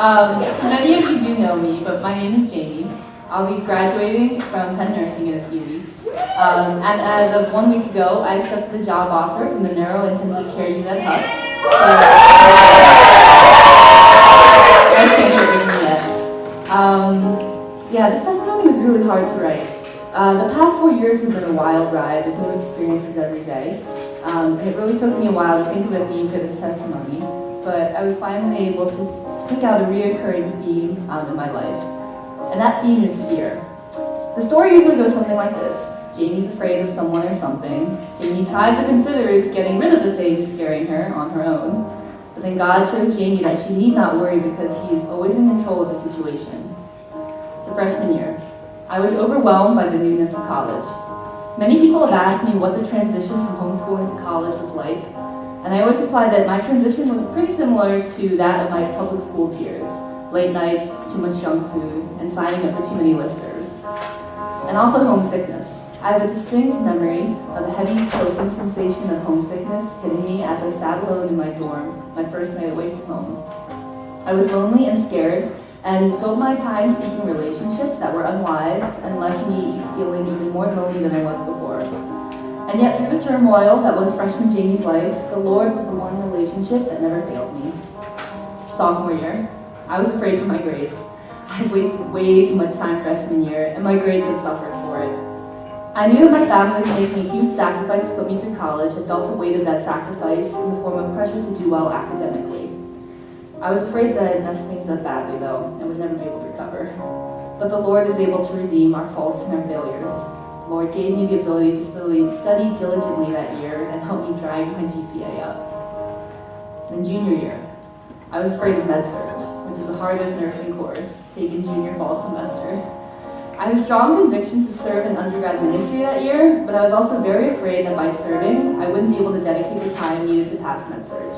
So many of you do know me, but my name is Jaime. I'll be graduating from Penn Nursing in a few weeks. And as of 1 week ago, I accepted a job offer from the Neuro Intensive Care Unit at HUC. So, nice to meet you yet. Yeah, this testimony was really hard to write. The past 4 years have been a wild ride with new experiences every day. And it really took me a while to think of it being for this testimony, but I was finally able to pick out a reoccurring theme in my life. And that theme is fear. The story usually goes something like this. Jamie's afraid of someone or something. Jamie tries or considers getting rid of the thing scaring her on her own. But then God shows Jamie that she need not worry because He is always in control of the situation. It's a freshman year. I was overwhelmed by the newness of college. Many people have asked me what the transition from homeschooling to college was like, and I always replied that my transition was pretty similar to that of my public school peers. Late nights, too much junk food, and signing up for too many listservs. And also homesickness. I have a distinct memory of a heavy choking sensation of homesickness hitting me as I sat alone in my dorm, my first night away from home. I was lonely and scared, and filled my time seeking relationships that were unwise and left me feeling even more lonely than I was before. And yet through the turmoil that was freshman Jamie's life, the Lord was the one relationship that never failed me. Sophomore year, I was afraid for my grades. I had wasted way too much time freshman year, and my grades had suffered for it. I knew that my family was making a huge sacrifice to put me through college and felt the weight of that sacrifice in the form of pressure to do well academically. I was afraid that I'd messed things up badly, though, and would never be able to recover. But the Lord is able to redeem our faults and our failures. The Lord gave me the ability to study diligently that year and help me drag my GPA up. Then junior year, I was afraid of med-surg, which is the hardest nursing course taken junior fall semester. I had a strong conviction to serve in undergrad ministry that year, but I was also very afraid that by serving, I wouldn't be able to dedicate the time needed to pass med-surg.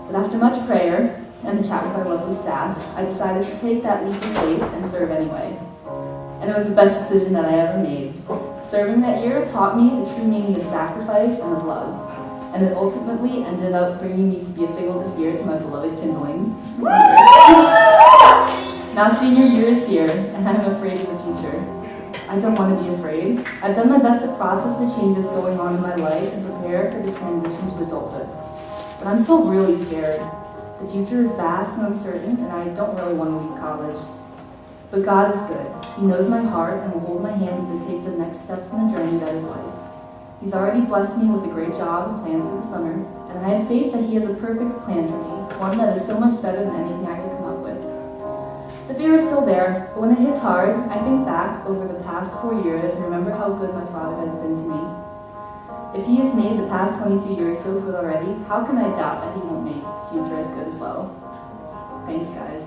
But after much prayer and the chat with our lovely staff, I decided to take that leap of faith and serve anyway. And it was the best decision that I ever made. Serving that year taught me the true meaning of sacrifice and of love. And it ultimately ended up bringing me to be a faithful this year to my beloved kindlings. Now senior year is here, and I'm afraid of the future. I don't want to be afraid. I've done my best to process the changes going on in my life and prepare for the transition to adulthood. But I'm still really scared. The future is vast and uncertain, and I don't really want to leave college. But God is good. He knows my heart and will hold my hand as I take the next steps in the journey that is life. He's already blessed me with a great job and plans for the summer, and I have faith that He has a perfect plan for me, one that is so much better than anything I could come up with. The fear is still there, but when it hits hard, I think back over the past 4 years and remember how good my Father has been to me. If He has made the past 22 years so good already, how can I doubt that He won't make the future as good as well? Thanks, guys.